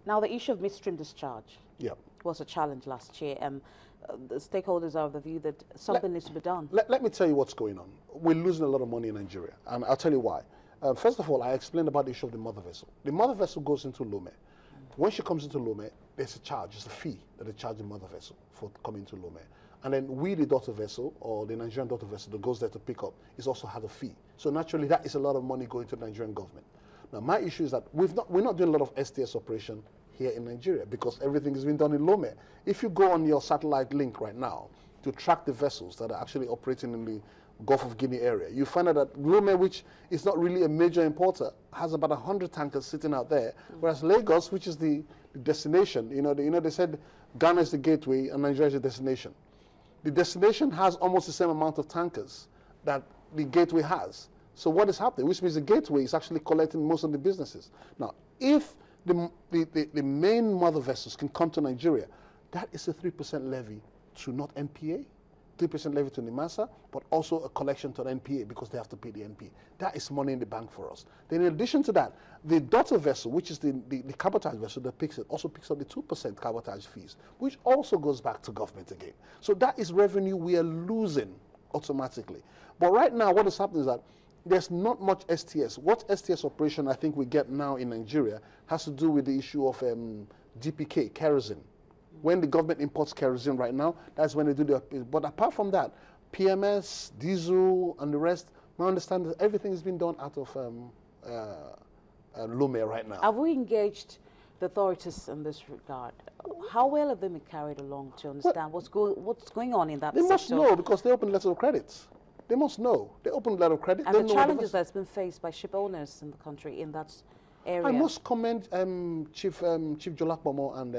Now, the issue of midstream discharge Yeah. was a challenge last year, and the stakeholders are of the view that something needs to be done. Let me tell you what's going on. We're losing a lot of money in Nigeria, and I'll tell you why. First of all, I explained about the issue of the mother vessel. The mother vessel goes into Lome. When she comes into Lome, there's a charge, it's a fee that they charge the mother vessel for coming to Lome. And then we, the daughter vessel, or the Nigerian daughter vessel that goes there to pick up, is also had a fee. So naturally, that is a lot of money going to the Nigerian government. Now, my issue is that we're not doing a lot of STS operation here in Nigeria because everything is being done in Lome. If you go on your satellite link right now to track the vessels that are actually operating in the Gulf of Guinea area, you find out that Lome, which is not really a major importer, has about 100 tankers sitting out there, whereas Lagos, which is the destination, they said Ghana is the gateway and Nigeria is the destination. The destination has almost the same amount of tankers that the gateway has. So what is happening? Which means the gateway is actually collecting most of the businesses. Now, if the main mother vessels can come to Nigeria, that is a 3% levy to not NPA, 3% levy to NIMASA, but also a collection to the NPA because they have to pay the NPA. That is money in the bank for us. Then in addition to that, the daughter vessel, which is the cabotage vessel that picks it, also picks up the 2% cabotage fees, which also goes back to government again. So that is revenue we are losing automatically. But right now, what is happening is that there's not much STS. What STS operation I think we get now in Nigeria has to do with the issue of GPK, kerosene. When the government imports kerosene right now, that's when they do the. But apart from that, PMS, diesel, and the rest, my understanding is everything is being done out of Lome right now. Have we engaged the authorities in this regard? How well have they been carried along to understand what's going on in that sector? They must know because they open letters of credits. They must know. They open a letter of credit. And the challenges that's been faced by ship owners in the country in that area. I must commend Chief Jolakpomo and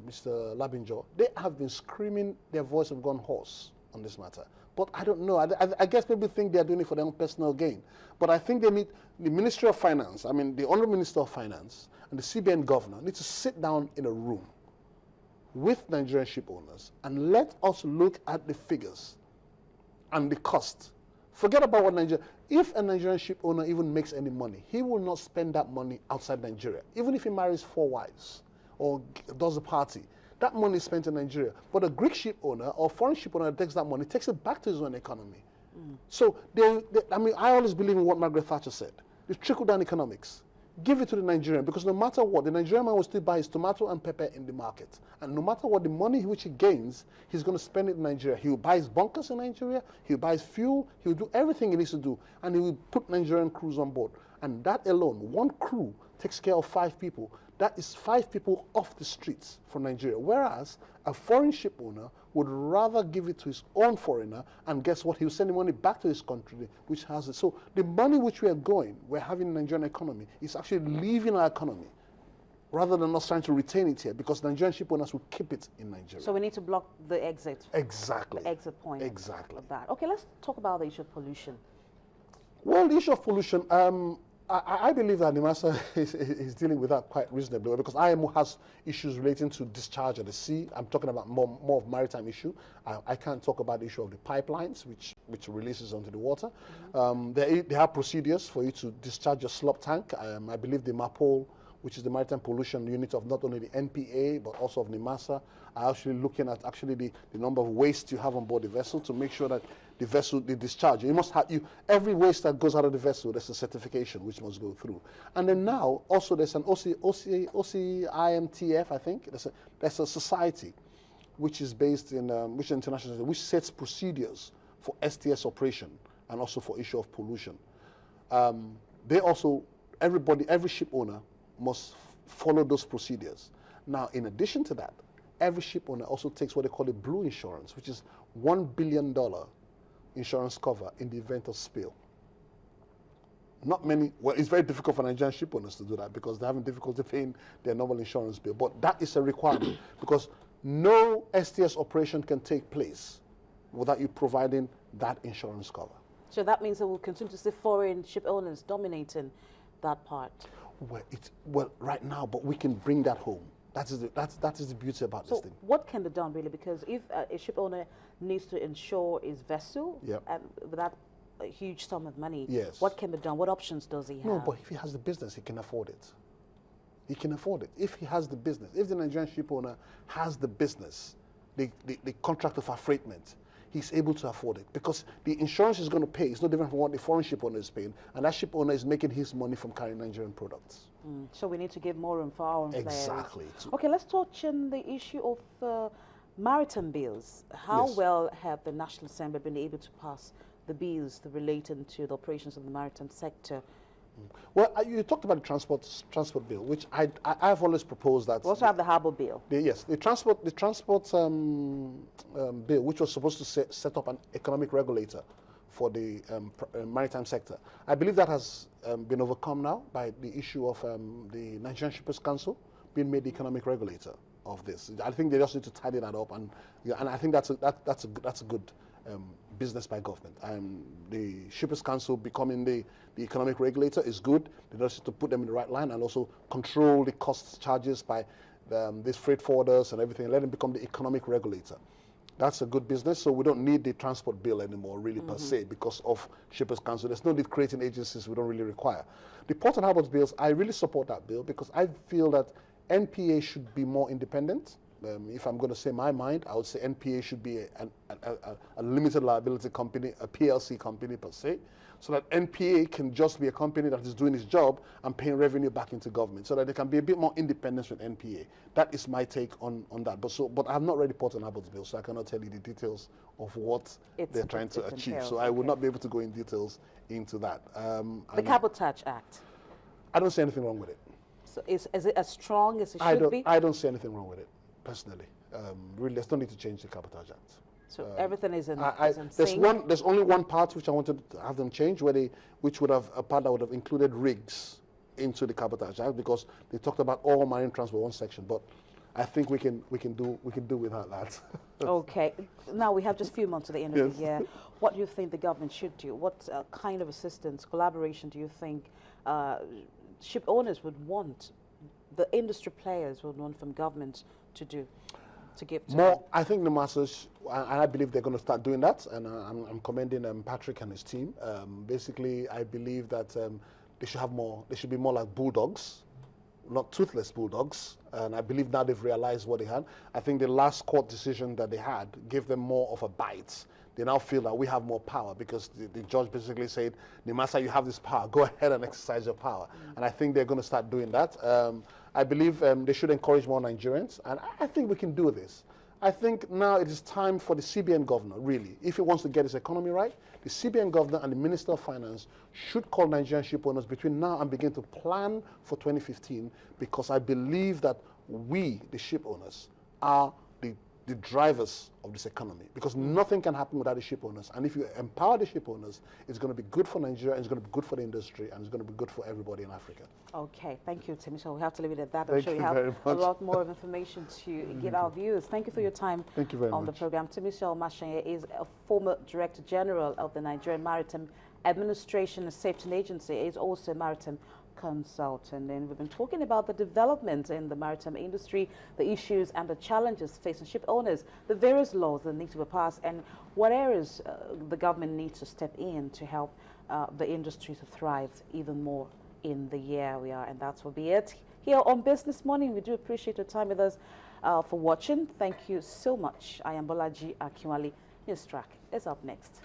Mr. Labinjo. They have been screaming their voice have gone hoarse on this matter. But I don't know. I guess people think they are doing it for their own personal gain. But I think they need the Ministry of Finance, the Honorable Minister of Finance and the CBN governor need to sit down in a room with Nigerian ship owners and let us look at the figures and the cost. Forget about what Nigeria. If a Nigerian ship owner even makes any money, he will not spend that money outside Nigeria. Even if he marries 4 wives or does a party, that money is spent in Nigeria. But a Greek ship owner or foreign ship owner that takes that money, takes it back to his own economy. So I always believe in what Margaret Thatcher said: the trickle-down economics. Give it to the Nigerian, because no matter what, the Nigerian man will still buy his tomato and pepper in the market. And no matter what, the money which he gains, he's going to spend it in Nigeria. He will buy his bunkers in Nigeria, he will buy his fuel, he will do everything he needs to do, and he will put Nigerian crews on board. And that alone, one crew takes care of 5 people. That is 5 people off the streets from Nigeria. Whereas a foreign ship owner would rather give it to his own foreigner, and guess what? He will send the money back to his country, which has it. So the money which we're having in the Nigerian economy is actually leaving our economy rather than us trying to retain it here, because Nigerian ship owners will keep it in Nigeria. So we need to block the exit. Exactly. The exit point. Exactly. Of that. Okay, let's talk about the issue of pollution. Well, the issue of pollution, I believe that NIMASA is dealing with that quite reasonably, because IMO has issues relating to discharge at the sea. I'm talking about more of maritime issue. I can't talk about the issue of the pipelines, which releases onto the water. They have procedures for you to discharge your slop tank. I believe the MAPOL, which is the Maritime Pollution Unit of not only the NPA, but also of NIMASA, are actually looking at the number of waste you have on board the vessel to make sure that the vessel, the discharge, you must have, every waste that goes out of the vessel, there's a certification which must go through. And then now, also there's an OCIMTF, I think, there's a society which is based in, which is international, which sets procedures for STS operation and also for issue of pollution. They also, every ship owner must follow those procedures. Now, in addition to that, every ship owner also takes what they call a blue insurance, which is $1 billion insurance cover in the event of spill. Not many, well, it's very difficult for Nigerian ship owners to do that because they're having difficulty paying their normal insurance bill. But that is a requirement because no STS operation can take place without you providing that insurance cover. So that means that we'll continue to see foreign ship owners dominating that part. Well, right now, but we can bring that home. That is the beauty about this thing. What can be done really? Because if a ship owner needs to insure his vessel, and without a huge sum of money, what can be done? What options does he have? No, but if he has the business, he can afford it. he can afford it. If he has the business, if the Nigerian ship owner has the business, the contract of affreightment, he's able to afford it because the insurance is going to pay. It's no different from what the foreign ship owner is paying, and that ship owner is making his money from carrying Nigerian products. So we need to give more room for our own players. Exactly. Okay, let's touch on the issue of maritime bills. How Yes. well have the National Assembly been able to pass the bills relating to the operations of the maritime sector? Well, you talked about the transport bill, which I've always proposed that. We also have the harbour bill. Yes, the transport bill, which was supposed to set up an economic regulator for the maritime sector. I believe that has been overcome now by the issue of the Nigerian Shippers Council being made the economic regulator of this. I think they just need to tidy that up, and I think that's a good business by government. The Shippers Council becoming the economic regulator is good. They just need to put them in the right line and also control the costs charges by these freight forwarders and everything. Let them become the economic regulator. That's a good business. So we don't need the transport bill anymore, really, per se, because of Shippers Council. There's no need creating agencies we don't really require. The Port and Harbours bills, I really support that bill because I feel that NPA should be more independent. If I'm going to say my mind, I would say NPA should be a limited liability company, a PLC company per se, so that NPA can just be a company that is doing its job and paying revenue back into government, so that there can be a bit more independence with NPA. That is my take on that. But I'm not ready Port and Harbours bill, so I cannot tell you the details of what they're trying to achieve. So I would not be able to go in details into that. The Cabotage Act. I don't see anything wrong with it. So is it as strong as it should be? I don't see anything wrong with it. Personally, really, there's no need to change the Cabotage Act. So everything is in sync. There's only one part which I wanted to have them change, which would have a part that would have included rigs into the Cabotage Act, because they talked about all marine transport one section. But I think we can do without that. Okay. Now we have just a few months to the end of the year. What do you think the government should do? What kind of assistance, collaboration do you think ship owners would want, the industry players would want from government to give to more them? I think the masses, and I believe they're going to start doing that, and I'm commending Patrick and his team. Basically, I believe that they should be more like bulldogs, not toothless bulldogs, and I believe now they've realized what they had. I think the last court decision that they had gave them more of a bite. They now feel that we have more power because the judge basically said, Nimasa, you have this power, go ahead and exercise your power. And I think they're going to start doing that. I believe they should encourage more Nigerians, and I think we can do this. I think now it is time for the CBN governor, really, if he wants to get his economy right, the CBN governor and the Minister of Finance should call Nigerian ship owners between now and begin to plan for 2015, because I believe that we, the ship owners, are the drivers of this economy, because nothing can happen without the ship owners. And if you empower the ship owners, it's going to be good for Nigeria, it's going to be good for the industry, and it's going to be good for everybody in Africa. Okay, thank you, Tim. So we have to leave it at that. I'm sure you have a lot more of information to give our viewers. Thank you for your time on the program. Tim Mashanye is a former Director General of the Nigerian Maritime Administration and Safety Agency. He is also a maritime consultant, and we've been talking about the development in the maritime industry, the issues and the challenges facing ship owners, the various laws that need to be passed, and what areas the government needs to step in to help the industry to thrive even more in the year we are. And that will be it here on Business Morning. We do appreciate your time with us for watching. Thank you so much. I am Bolaji Akinwale. News Track is up next.